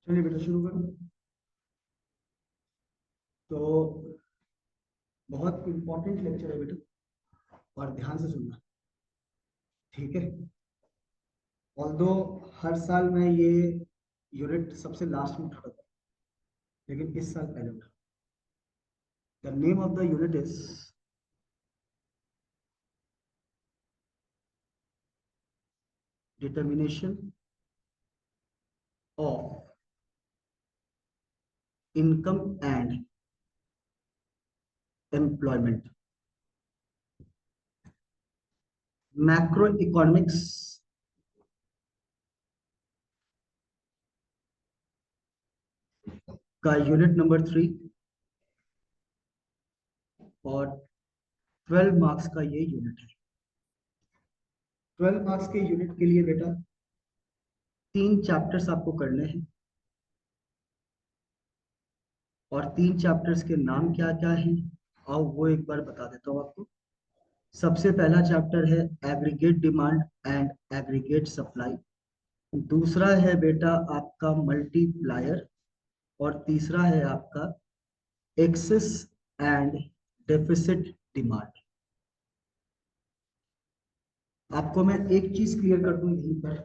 चलिए बेटा शुरू करो। तो बहुत इंपॉर्टेंट लेक्चर है बेटा, और ध्यान से सुनना, ठीक है। ऑल्दो हर साल मैं ये यूनिट सबसे लास्ट में उठाता था, लेकिन इस साल पहले उठा। The name of the unit is determination of income and employment, macro economics का यूनिट नंबर 3, और 12 मार्क्स का ये यूनिट है। 12 मार्क्स के यूनिट के लिए बेटा 3 चैप्टर्स आपको करने हैं, और 3 चैप्टर्स के नाम क्या क्या हैं आओ वो एक बार बता देता हूँ आपको। सबसे पहला चैप्टर है aggregate demand and aggregate supply, दूसरा है बेटा आपका मल्टीप्लायर, और तीसरा है आपका एक्सेस एंड डेफिसिट डिमांड। आपको मैं एक चीज क्लियर कर दूं यहीं पर,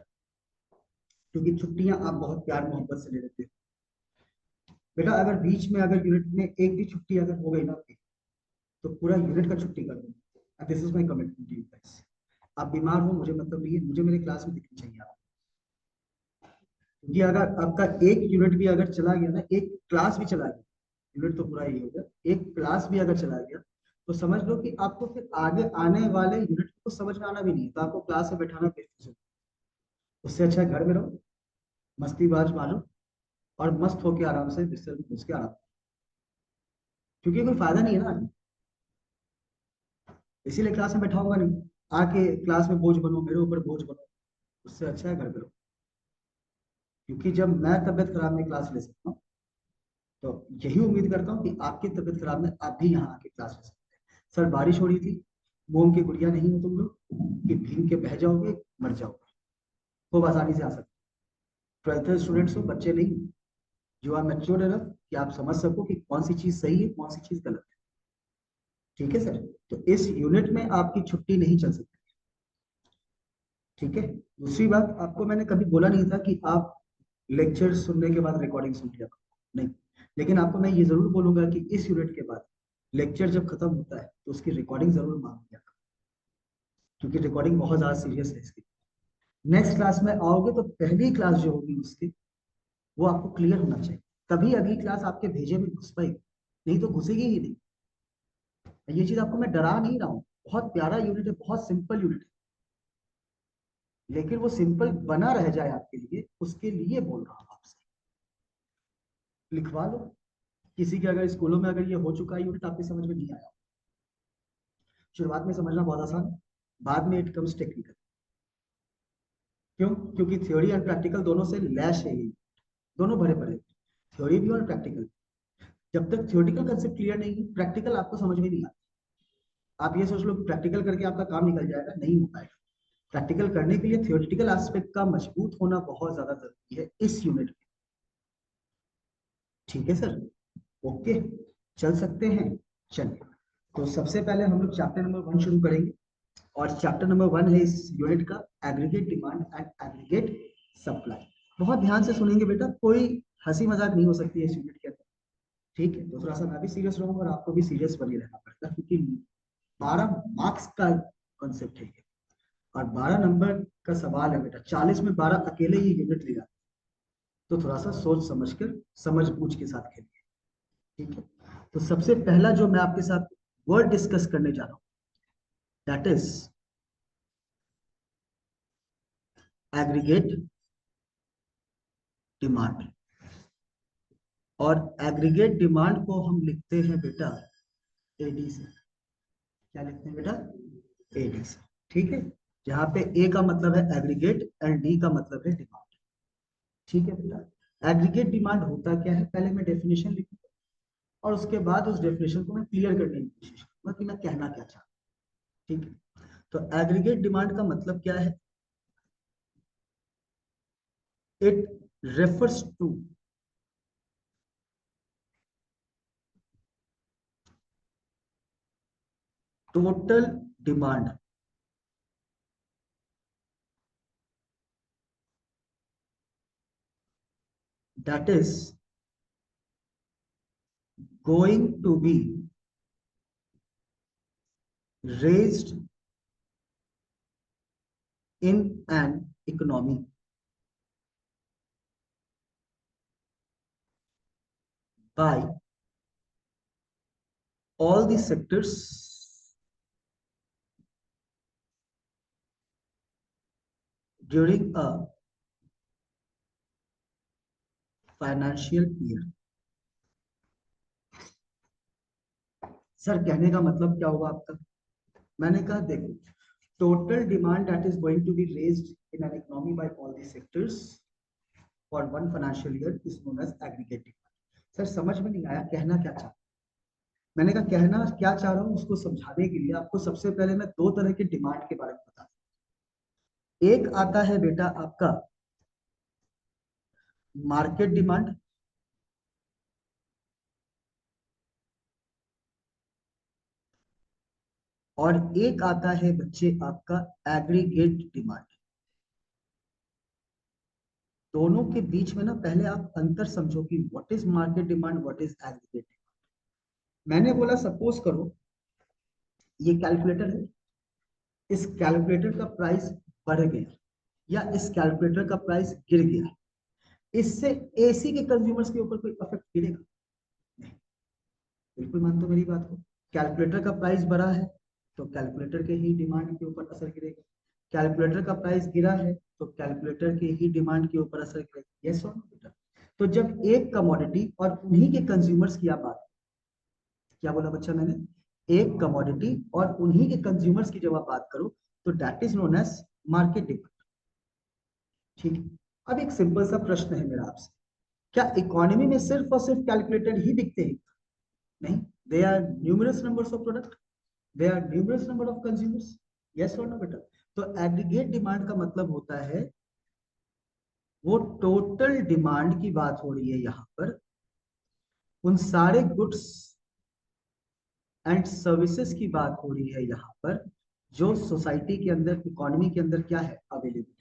क्योंकि छुट्टियां आप बहुत प्यार मोहब्बत से ले लेते हो बेटा। अगर बीच में अगर यूनिट में एक भी छुट्टी अगर हो गई ना आपकी, तो पूरा यूनिट का छुट्टी कर दूंगा। This is my commitment to you guys. आप बीमार हो मुझे मतलब नहीं है, मुझे मेरे क्लास में दिखनी चाहिए आप। क्योंकि अगर आपका एक यूनिट भी अगर चला गया ना, एक क्लास भी चला गया, यूनिट तो पूरा ही हो गया, एक क्लास भी अगर चला गया, तो समझ लो कि आपको फिर आगे आने वाले यूनिट को समझ में आना भी नहीं है, तो आपको क्लास में बैठाना बेवकूफ है। उससे अच्छा है घर में रहो, मस्ती बाज मारो, और मस्त होके आराम से बिस्तर में घुस के आराम, क्योंकि कोई फायदा नहीं है ना आगे। इसीलिए क्लास में बैठाऊंगा नहीं, आके क्लास में बोझ बनो, मेरे ऊपर बोझ बनो। उससे अच्छा है घर पे रहो, क्योंकि जब मैं तबियत खराब में क्लास ले सकता हूँ, तो यही उम्मीद करता हूँ कि आपकी तबियत खराब में आप भी यहाँ आके क्लास ले सकते हैं। सर बारिश हो रही थी, मोम की गुड़िया नहीं हो तुम लोग कि भीग के बह जाओगे मर जाओगे, खूब आसानी से आ सकते। 12th स्टूडेंट्स हो, बच्चे नहीं। जो आप मैच्योर है कि आप समझ सको कि कौन सी चीज सही है कौन सी चीज गलत है, ठीक है सर। तो इस यूनिट में आपकी छुट्टी नहीं चल सकती, ठीक है। दूसरी बात, आपको मैंने कभी बोला नहीं था कि आप लेक्चर सुनने के बाद रिकॉर्डिंग सुन लिया करो, नहीं। लेकिन आपको मैं ये जरूर बोलूंगा कि इस यूनिट के बाद लेक्चर जब खत्म होता है तो उसकी रिकॉर्डिंग जरूर मांग लिया करो, क्योंकि रिकॉर्डिंग बहुत ज्यादा सीरियस है इसकी। नेक्स्ट क्लास में आओगे तो पहली क्लास जो होगी उसकी, वो आपको क्लियर होना चाहिए, तभी अगली क्लास आपके भेजे में घुस पाएगी, नहीं तो घुसेगी ही नहीं। ये चीज आपको मैं डरा नहीं रहा हूँ, बहुत प्यारा यूनिट है, बहुत सिंपल यूनिट है, लेकिन वो सिंपल बना रह जाए आपके लिए, उसके लिए बोल रहा हूँ आपसे। लिखवा लो, किसी के अगर स्कूलों में अगर ये हो चुका है यूनिट, आपकी समझ में नहीं आया, शुरुआत में समझना बहुत आसान, बाद में इट कम्स टेक्निकल। क्यों? क्योंकि थ्योरी एंड प्रैक्टिकल दोनों से लैश है ये, दोनों भरे पड़े, थ्योरी भी और प्रैक्टिकल। जब तक थ्योरेटिकल कंसेप्ट क्लियर नहीं है, प्रैक्टिकल आपको समझ में नहीं आता। आप ये सोच लो प्रैक्टिकल करके आपका काम निकल जाएगा, नहीं हो पाएगा। प्रैक्टिकल करने के लिए थ्योरेटिकल एस्पेक्ट का मजबूत होना बहुत ज्यादा जरूरी है इस यूनिट में, ठीक है सर। ओके, चल सकते हैं। चलिए, तो सबसे पहले हम लोग चैप्टर नंबर 1 शुरू करेंगे, और चैप्टर नंबर 1 है इस यूनिट का aggregate demand and aggregate supply. बहुत ध्यान से सुनेंगे बेटा, कोई हंसी मजाक नहीं हो सकती है इस यूनिट के अंदर, ठीक है। तो थोड़ा सा मैं भी सीरियस रहूंगा और आपको भी सीरियस बनी रहना पड़ेगा, क्योंकि 12 मार्क्स का कॉन्सेप्ट है ये, और 12 नंबर का सवाल है बेटा। 40 में 12 अकेले ही यूनिट लिया, तो थोड़ा सा सोच समझ कर समझ बूझ के साथ खेलिए, ठीक है। तो सबसे पहला जो मैं आपके साथ वर्ड डिस्कस करने जा रहा हूं, दैट इज एग्रीगेट डिमांड। और एग्रीगेट डिमांड को हम लिखते हैं बेटा एडी से। क्या लिखते हैं बेटा? एडी से, ठीक है। जहां पे ए का मतलब है एग्रीगेट एंड डी का मतलब है डिमांड, ठीक है बेटा। एग्रीगेट डिमांड होता क्या है, पहले मैं डेफिनेशन लिखूंगा, और उसके बाद उस डेफिनेशन को मैं क्लियर करने की कोशिश करूंगा कि मैं कहना क्या चाहता हूं, ठीक है। तो एग्रीगेट डिमांड का मतलब क्या है? It refers to total demand that is going to be raised in an economy by all the sectors during a financial year. Sir कहने का मतलब क्या हुआ आपका? मैंने कहा देखो, total demand that is going to be raised in an economy by all the sectors for one financial year is known as aggregate demand. Sir समझ में नहीं आया कहना क्या चाहता? मैंने कहा कहना क्या चाह रहा हूं उसको समझाने के लिए आपको सबसे पहले मैं दो तरह के डिमांड के बारे में बता। एक आता है बेटा आपका मार्केट डिमांड, और एक आता है बच्चे आपका एग्रीगेट डिमांड। दोनों के बीच में ना पहले आप अंतर समझो कि what is market demand, what is aggregate demand. मैंने बोला सपोज करो ये कैलकुलेटर है, इस कैलकुलेटर का प्राइस बढ़ गया या इस कैलकुलेटर का प्राइस गिर गया, इससे एसी के कंज्यूमर्स के ऊपर कोई इफेक्ट गिरेगा? नहीं। बिल्कुल मानते हो मेरी बात को? कैलकुलेटर का प्राइस बढ़ा है तो कैलकुलेटर के ही डिमांड के ऊपर असर गिरेगा, कैलकुलेटर का प्राइस गिरा है तो कैलकुलेटर के ही डिमांड के ऊपर असर गिरेगा। यस और नो बेटा? तो जब एक कमोडिटी और उन्हीं के कंज्यूमर्स की आप बात, क्या बोला बच्चा मैंने? एक कमोडिटी और उन्हीं के कंज्यूमर्स की जब आप बात करो तो that is known as market demand. ठीक है, अब एक सिंपल सा प्रश्न है मेरा आपसे, क्या इकोनॉमी में सिर्फ और सिर्फ कैलकुलेटर ही बिकते हैं? नहीं, they are numerous numbers of product, they are numerous number of consumers. Yes और नो बेटा? तो एग्रीगेट डिमांड का मतलब होता है वो टोटल डिमांड की बात हो रही है यहां पर, उन सारे गुड्स एंड सर्विसेज की बात हो रही है यहाँ पर जो सोसाइटी के अंदर, इकोनॉमी के अंदर क्या है, अवेलेबल।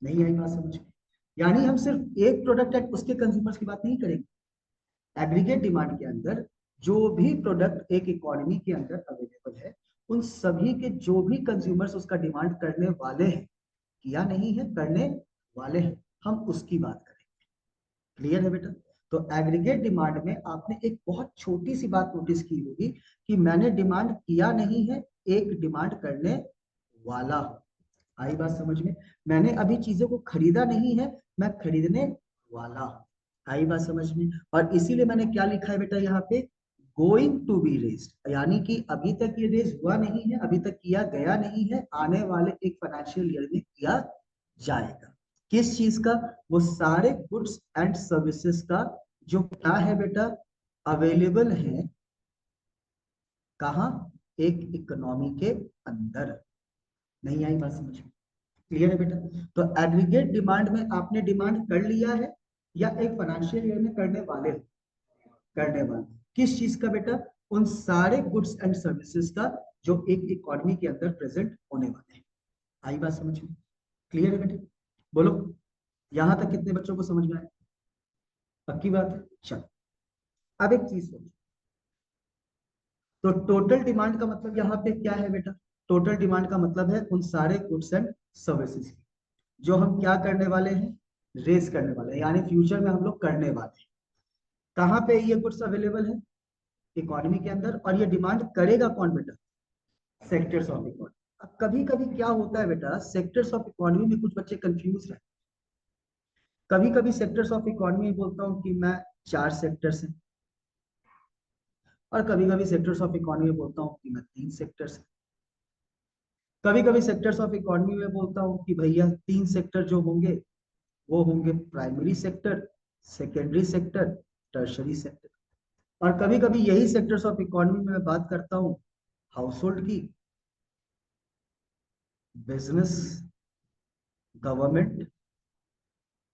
नहीं आई बात समझ में? यानी हम सिर्फ एक प्रोडक्ट एंड उसके कंज्यूमर्स की बात नहीं करेंगे। एग्रीगेट डिमांड के अंदर जो भी प्रोडक्ट एक इकोनॉमी के अंदर अवेलेबल है, उन सभी के जो भी कंज्यूमर्स उसका डिमांड करने वाले हैं, किया नहीं है, करने वाले हैं, हम उसकी बात करेंगे। क्लियर है बेटा? तो एग्रीगेट डिमांड में आपने एक बहुत छोटी सी बात नोटिस की होगी कि मैंने डिमांड किया नहीं है, एक डिमांड करने वाला हूं। आई बात समझ में? मैंने अभी चीजों को खरीदा नहीं है, मैं खरीदने वाला हूं। आई बात समझ में? और इसीलिए मैंने क्या लिखा है बेटा यहाँ पे, गोइंग टू बी रेज्ड, यानी कि अभी तक ये रेज हुआ नहीं है, अभी तक किया गया नहीं है, आने वाले एक फाइनेंशियल ईयर में किया जाएगा। किस चीज का? वो सारे गुड्स एंड सर्विसेज का जो क्या है बेटा, अवेलेबल है कहाँ, एक इकोनॉमी के अंदर। नहीं आई बात समझ में? क्लियर है बेटा? तो एग्रीगेट डिमांड में आपने डिमांड कर लिया है या एक फाइनेंशियल ईयर में करने वाले हो? करने वाले। किस चीज का बेटा? उन सारे गुड्स एंड सर्विसेज का जो एक इकोनॉमी के अंदर प्रेजेंट होने वाले हैं। आई बात समझ में? क्लियर है बेटा? बोलो, यहां तक कितने बच्चों को समझ में आया? पक्की बात है? चलो, अब एक चीज सोचो, तो टोटल डिमांड का मतलब यहाँ पे क्या है बेटा? टोटल डिमांड का मतलब है उन सारे गुड्स एंड सर्विसेज की जो हम क्या करने वाले हैं, रेस करने वाले हैं, यानी फ्यूचर में हम लोग करने वाले हैं। कहाँ पे ये गुड्स अवेलेबल है? इकोनॉमी के अंदर। और ये डिमांड करेगा कौन बेटा? Sectors of economy. अब कभी कभी क्या होता है बेटा, सेक्टर्स ऑफ इकोनॉमी में कुछ बच्चे कंफ्यूज हैं। कभी कभी सेक्टर्स ऑफ इकोनॉमी बोलता हूँ कि मैं 4 सेक्टर्स हैं, और कभी कभी सेक्टर्स ऑफ इकोनॉमी बोलता हूँ कि मैं 3 सेक्टर्स हैं। कभी कभी सेक्टर्स ऑफ इकोनॉमी में बोलता हूँ कि भैया 3 सेक्टर जो होंगे वो होंगे primary sector, secondary sector, tertiary sector. और कभी कभी यही सेक्टर्स ऑफ इकोनॉमी में मैं बात करता हूँ हाउस होल्ड की, बिजनेस, गवर्नमेंट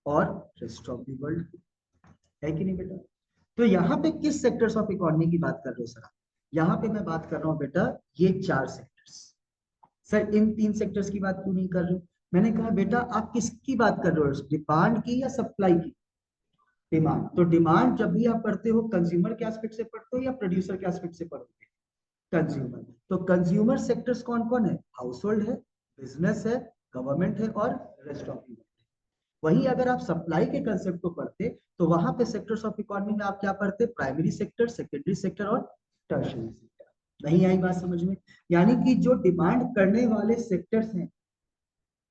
और रेस्ट ऑफ द वर्ल्ड। है कि नहीं बेटा? तो यहाँ पे किस सेक्टर्स ऑफ इकोनॉमी की बात कर रहे हो सर आप? यहाँ पे मैं बात कर रहा हूँ बेटा ये 4 सेक्टर्स। सर इन 3 सेक्टर्स की बात क्यों नहीं कर रहे हो? मैंने कहा बेटा आप किसकी बात कर रहे हो, डिमांड की या सप्लाई की? डिमांड। तो डिमांड जब भी आप पढ़ते हो कंज्यूमर के एस्पेक्ट से पढ़ते हो या प्रोड्यूसर के एस्पेक्ट से पढ़ोगे? कंज्यूमर। तो कंज्यूमर सेक्टर्स कौन कौन है? हाउस होल्ड है, बिजनेस है, गवर्नमेंट है और रेस्ट ऑफ द। वहीं अगर आप सप्लाई के कंसेप्ट को पढ़ते तो वहां पे सेक्टर्स ऑफ इकोनॉमी में आप क्या पढ़ते? प्राइमरी सेक्टर, सेकेंडरी सेक्टर और टर्शियरी सेक्टर। नहीं आई बात समझ में? यानी कि जो डिमांड करने वाले सेक्टर्स हैं,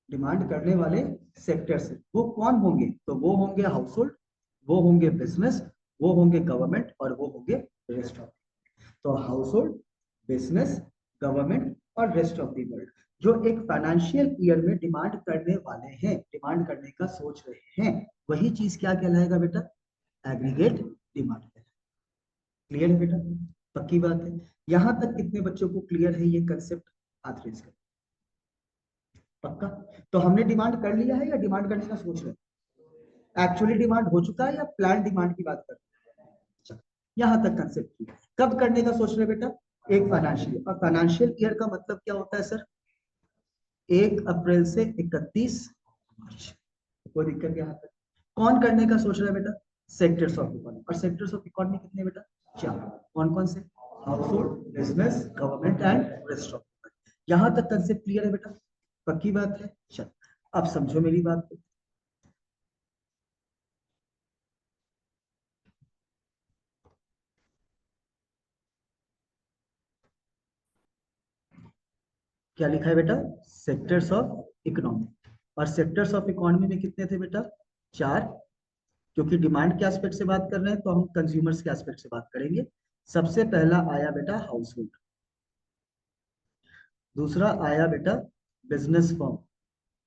डिमांड करने वाले सेक्टर्स हैं वो कौन होंगे? तो वो होंगे हाउस होल्ड, वो होंगे बिजनेस, वो होंगे गवर्नमेंट और वो होंगे रेस्ट ऑफ। तो हाउस होल्ड, बिजनेस, गवर्नमेंट और रेस्ट ऑफ द वर्ल्ड जो एक फाइनेंशियल ईयर में डिमांड करने वाले हैं, डिमांड करने का सोच रहे हैं, वही चीज क्या कहलाएगा बेटा? Aggregate demand. क्लियर है बेटा? पक्की बात है? यहां तक कितने बच्चों को क्लियर है ये कंसेप्ट? हाथ रेज कर। पक्का? तो हमने डिमांड कर लिया है या डिमांड करने का सोच रहे हैं? एक्चुअली डिमांड हो चुका है या प्लान डिमांड की बात कर रहे हैं? यहां तक कंसेप्ट की। कब करने का सोच रहे हैं बेटा? एक फाइनेंशियल। और फाइनेंशियल ईयर का मतलब क्या होता है सर? 1 अप्रैल से 31 मार्च। कोई दिक्कत यहाँ तक? कौन करने का सोच रहा है बेटा? Sectors of economy. और सेक्टर्स ऑफ इकोनॉमी कितने बेटा? 4। कौन कौन से? House hold, business, government and rest of. यहां तक कंसेप्ट क्लियर है बेटा? पक्की बात है? चल अब समझो मेरी बात को। क्या लिखा है बेटा? Sectors of economy. और सेक्टर्स ऑफ इकोनॉमी में कितने थे बेटा? 4। क्योंकि डिमांड के एस्पेक्ट से बात कर रहे हैं तो हम कंज्यूमर्स के एस्पेक्ट से बात करेंगे। सबसे पहला आया बेटा हाउस होल्ड, दूसरा आया बेटा बिजनेस फर्म,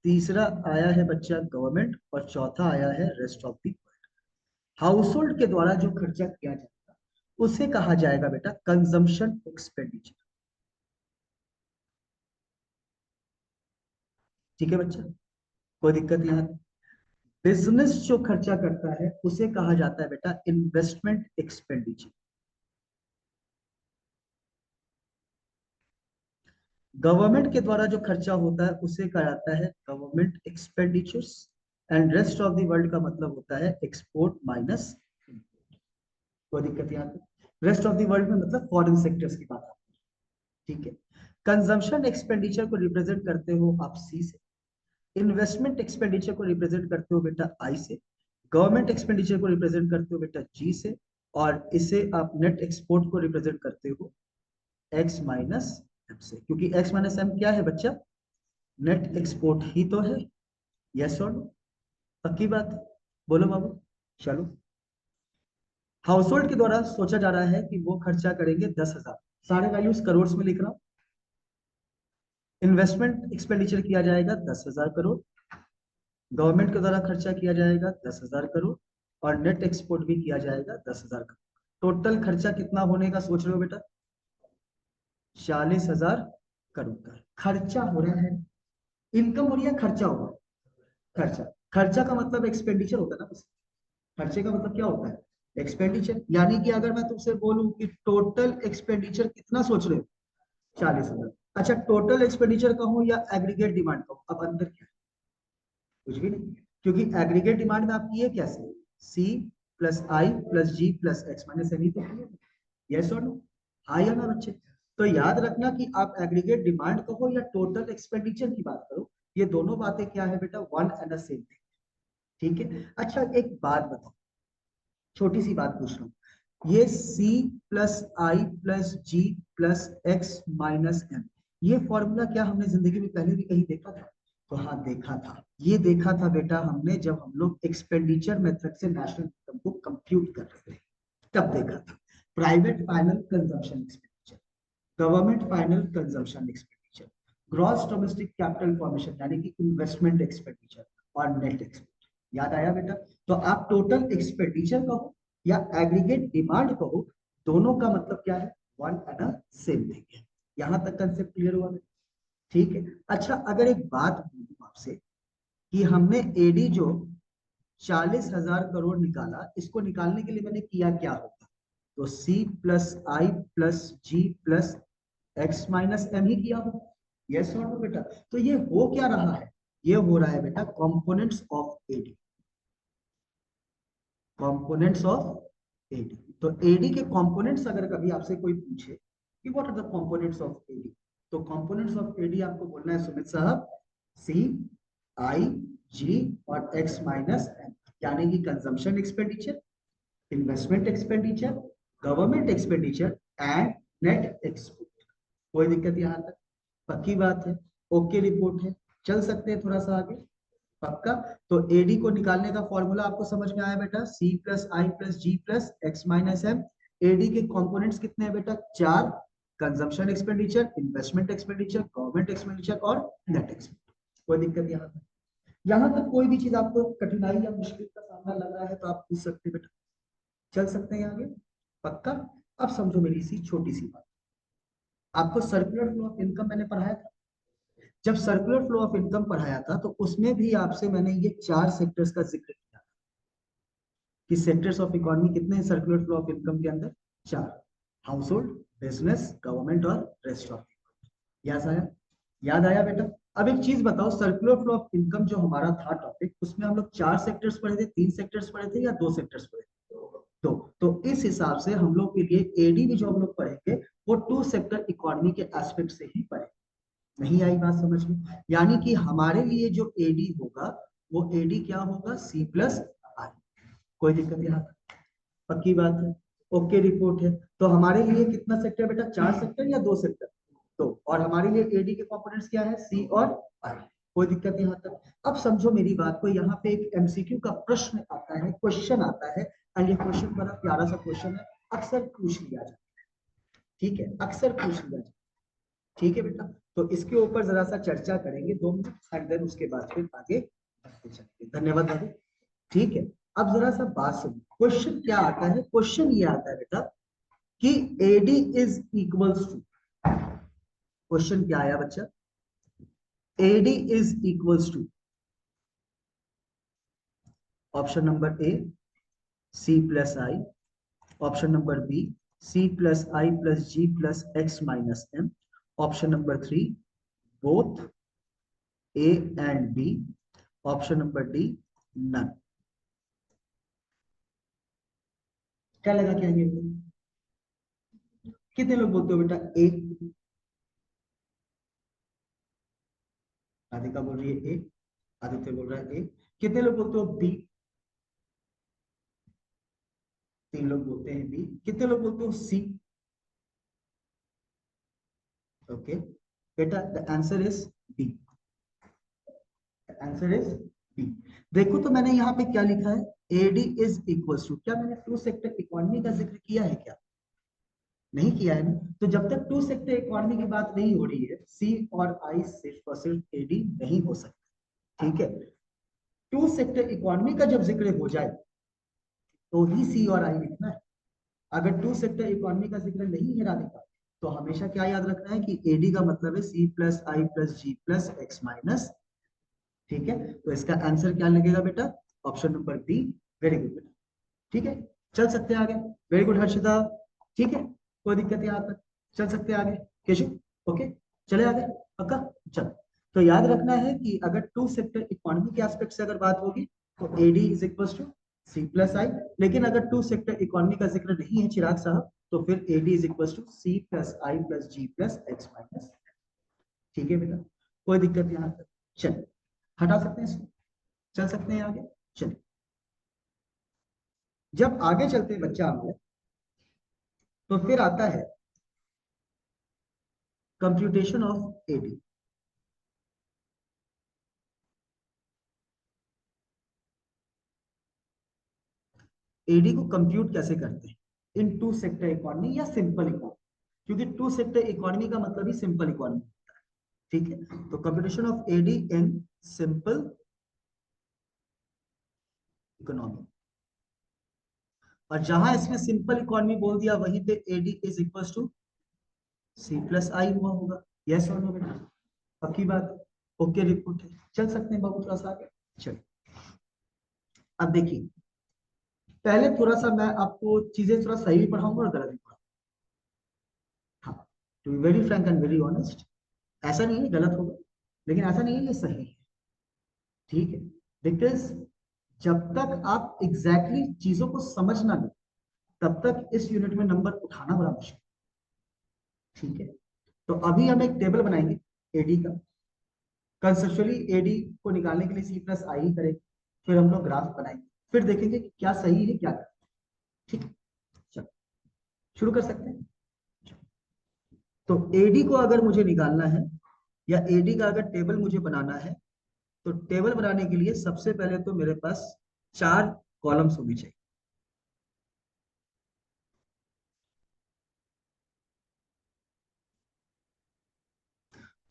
तीसरा आया है बच्चा गवर्नमेंट और चौथा आया है rest of the. House hold के द्वारा जो खर्चा किया जाएगा उसे कहा जाएगा बेटा कंजम्पशन एक्सपेंडिचर। ठीक है बच्चा? कोई दिक्कत यहाँ? बिजनेस जो खर्चा करता है उसे कहा जाता है बेटा इन्वेस्टमेंट एक्सपेंडिचर। गवर्नमेंट के द्वारा जो खर्चा होता है उसे कहा जाता है government expenditures. And rest of the world का मतलब होता है एक्सपोर्ट माइनस। कोई दिक्कत यहाँ पे? रेस्ट ऑफ द वर्ल्ड में मतलब फॉरेन सेक्टर्स की बात आती है। ठीक है? कंजम्पशन एक्सपेंडिचर को रिप्रेजेंट करते हो आप सी से, इन्वेस्टमेंट एक्सपेंडिचर को रिप्रेजेंट करते हो बेटा आई से, गवर्नमेंट एक्सपेंडिचर को रिप्रेजेंट करते हो बेटा जी से, और इसे आप नेट एक्सपोर्ट को रिप्रेजेंट करते हो एक्स माइनस एम से। क्योंकि एक्स माइनस एम क्या है बच्चा? नेट एक्सपोर्ट ही तो है। यस और नो? पक्की बात है? बोलो बाबू। चलो, हाउस होल्ड के द्वारा सोचा जा रहा है कि वो खर्चा करेंगे 10,000। सारे वैल्यूज करोड़ में लिख रहा हूं। इन्वेस्टमेंट एक्सपेंडिचर किया जाएगा 10,000 करोड़, गवर्नमेंट के द्वारा खर्चा किया जाएगा 10,000 करोड़, और नेट एक्सपोर्ट भी किया जाएगा 10,000 करोड़। टोटल खर्चा कितना होने का सोच रहे हो बेटा? 40,000 करोड़ का खर्चा हो रहा है। इनकम हो रही है, खर्चा हो रहा है? खर्चा। खर्चा का मतलब एक्सपेंडिचर होता है ना? खर्चे का मतलब क्या होता है? एक्सपेंडिचर। यानी कि अगर मैं तुमसे बोलूं कि टोटल एक्सपेंडिचर कितना सोच रहे हो? 40,000। अच्छा, टोटल एक्सपेंडिचर कहूं या एग्रीगेट डिमांड कहूं? अब अंदर क्या है? कुछ भी नहीं। क्योंकि एग्रीगेट डिमांड में आपकी ये कैसे? सी plus I plus G plus X minus N ही तो है। यस और नो? हाँ या ना बच्चे? तो याद रखना कि आप एग्रीगेट डिमांड कहो या टोटल एक्सपेंडिचर की बात करो, ये दोनों बातें क्या है बेटा? One and same thing. ठीक है? अच्छा एक बात बताओ, छोटी सी बात पूछ रहा हूँ। ये C plus I plus G plus X minus M, ये फॉर्मूला क्या हमने जिंदगी में पहले भी कहीं देखा था? तो हाँ देखा था। ये देखा था बेटा हमने जब हम लोग एक्सपेंडिचर मेथड से नेशनल इनकम को कंप्यूट कर रहे थे, तब देखा था। Private final consumption expenditure, government final consumption expenditure, gross domestic capital formation यानी कि इन्वेस्टमेंट एक्सपेंडिचर, और नेट एक्सपेंडिचर। याद आया बेटा? तो आप टोटल एक्सपेंडिचर कहो या एग्रीगेट डिमांड कहो, दोनों का मतलब क्या है? वन एंड सेम थिंग है। यहां तक कंसेप्ट क्लियर हुआ? ठीक है? अच्छा अगर एक बात बोलूं आपसे कि हमने एडी जो 40,000 करोड़ निकाला, इसको निकालने के लिए मैंने किया क्या होगा? तो सी plus I plus G plus X minus M ही किया हो। यस और नो बेटा। तो ये हो क्या रहा है, ये हो रहा है बेटा components of AD, components of AD. तो एडी के कंपोनेंट्स अगर कभी आपसे कोई पूछे कि what are the components of AD, तो कंपोनेंट्स ऑफ एडी आपको बोलना है सुमित साहब सी आई जी और एक्स माइनस एम, यानी कि consumption expenditure, investment expenditure, government expenditure and net export. कोई दिक्कत यहां तक? पक्की बात है, ओके रिपोर्ट है, चल सकते हैं थोड़ा सा आगे। पक्का? तो एडी को निकालने का फॉर्मूला आपको समझ में आया बेटा, C plus I plus G plus X minus M. AD के कंपोनेंट्स कितने हैं बेटा? चार, consumption expenditure, investment expenditure, government expenditure और नेट एक्सपेंडिचर। कोई दिक्कत यहाँ तक? यहाँ तक कोई भी चीज आपको कठिनाई या मुश्किल का सामना लग रहा है तो आप पूछ सकते हैं बेटा, चल सकते हैं आगे। पक्का? अब समझो मेरी सी छोटी सी बात, आपको सर्कुलर फ्लो ऑफ इनकम मैंने पढ़ाया था। जब सर्कुलर फ्लो ऑफ इनकम पढ़ाया था तो उसमें भी आपसे मैंने ये चार सेक्टर्स का जिक्र किया कि सेक्टर्स ऑफ इकोनॉमी कितने हैं सर्कुलर फ्लो ऑफ इनकम के अंदर? चार, हाउस होल्ड, बिजनेस, गवर्नमेंट और रेस्ट ऑफ। याद आया? याद आया बेटा? अब एक चीज बताओ, सर्कुलर फ्लो ऑफ इनकम जो हमारा था टॉपिक, उसमें हम लोग चार सेक्टर्स पढ़े थे, तीन सेक्टर्स पढ़े थे या दो सेक्टर्स पढ़े थे? तो इस हिसाब से हम लोग के लिए एडी भी जो हम लोग पढ़ेंगे वो टू सेक्टर इकोनॉमी के एस्पेक्ट से ही पढ़े। नहीं आई बात समझ में? यानी कि हमारे लिए जो एडी होगा वो एडी क्या होगा? सी प्लस आई। कोई दिक्कत यहाँ तक? पक्की बात है, ओके रिपोर्ट है। तो हमारे लिए कितना सेक्टर बेटा? चार सेक्टर या दो सेक्टर? तो और हमारे लिए एडी के कंपोनेंट्स क्या है? सी और आई। कोई दिक्कत यहाँ तक? अब समझो मेरी बात को, यहाँ पे एक एमसीक्यू का प्रश्न आता है, क्वेश्चन आता है, और ये क्वेश्चन बड़ा प्यारा सा क्वेश्चन है, अक्सर पूछ लिया जाता है। ठीक है, अक्सर पूछ लिया जाता है। ठीक है बेटा, तो इसके ऊपर जरा सा चर्चा करेंगे 2 मिनट, एंड देन उसके बाद फिर आगे बढ़ते चलेंगे। धन्यवाद बाबू। ठीक है, अब जरा सा बात सुनिए, क्वेश्चन क्या आता है? क्वेश्चन ये आता है बेटा कि AD is equals to, question क्या आया बच्चा? AD is equals to option number A C plus I, option number B C plus I plus G plus X minus M, option number 3 both A and B, option number D none. क्या लगा क्या ये? कितने लोग बोलते हो बेटा ए? राधिका बोल रही है ए, आदित्य बोल रहा है ए। कितने लोग बोलते हो बी? 3 लोग बोलते हैं बी। कितने लोग बोलते हो सी? ओके बेटा, the answer is B. Answer is B. देखो तो मैंने यहाँ पे क्या लिखा है, एडी इज इक्वल टू, क्या मैंने टू सेक्टर इकोनॉमी का जिक्र किया है क्या? नहीं किया है ना? तो जब तक टू सेक्टर इकोनॉमी की बात नहीं हो रही है, सी और आई सिर्फ और सिर्फ एडी नहीं हो सकता। ठीक है, टू सेक्टर इकोनॉमी का जब जिक्र हो जाए तो ही सी और आई लिखना है। अगर टू सेक्टर इकोनॉमी का जिक्र नहीं है राधिका, तो हमेशा क्या याद रखना है कि एडी का मतलब है C plus I plus G plus X minus. ठीक है, तो इसका आंसर क्या लगेगा बेटा? Option number B. Very good बेटा। ठीक है, चल सकते हैं आगे। Very good Harshita. ठीक है, कोई दिक्कत यहाँ तक? चल सकते हैं आगे केशु? ओके, चले आगे। पक्का? चल। तो याद रखना है कि अगर टू सेक्टर इकोनॉमी के एस्पेक्ट से अगर बात होगी तो AD is equal to C plus I, लेकिन अगर टू सेक्टर इकोनॉमी का जिक्र नहीं है चिराग साहब, तो फिर AD is equal to C plus I plus G plus X minus. ठीक है बेटा, कोई दिक्कत यहाँ तक? चल, हटा सकते हैं इसको, चल सकते हैं आगे। चलिए, जब आगे चलते हैं बच्चा हमें, तो फिर आता है कंप्यूटेशन ऑफ एडी। एडी को कंप्यूट कैसे करते हैं? इन टू सेक्टर इकोनॉमी या सिंपल इकोनॉमी, क्योंकि टू सेक्टर इकोनॉमी का मतलब ही सिंपल इकोनॉमी। ठीक है, तो computation of AD in simple economy, और जहां इसमें सिंपल इकोनॉमी बोल दिया वहीं पे AD is equal to C plus I हुआ होगा। यस और नो बेटा? पक्की बात है, ओके रिपोर्ट है, चल सकते हैं बाबू थोड़ा सा आगे। चलिए, अब देखिए, पहले थोड़ा सा मैं आपको चीजें थोड़ा सही भी पढ़ाऊंगा और गलत भी पढ़ाऊंगा। हाँ, to be very frank and very honest, ऐसा नहीं है गलत होगा, लेकिन ऐसा नहीं है ये सही है। ठीक है, बिकॉज जब तक आप एग्जैक्टली exactly चीजों को समझ ना लें, तब तक इस यूनिट में नंबर उठाना बड़ा मुश्किल। ठीक है, तो अभी हम एक टेबल बनाएंगे एडी का। कंसेप्चुअली एडी को निकालने के लिए सी प्लस आई ही करेंगे, फिर हम लोग ग्राफ बनाएंगे, फिर देखेंगे कि क्या सही है क्या गलत। ठीक है, चलो शुरू कर सकते हैं। तो एडी को अगर मुझे निकालना है या एडी का अगर टेबल मुझे बनाना है, तो टेबल बनाने के लिए सबसे पहले तो मेरे पास 4 कॉलम्स होनी चाहिए।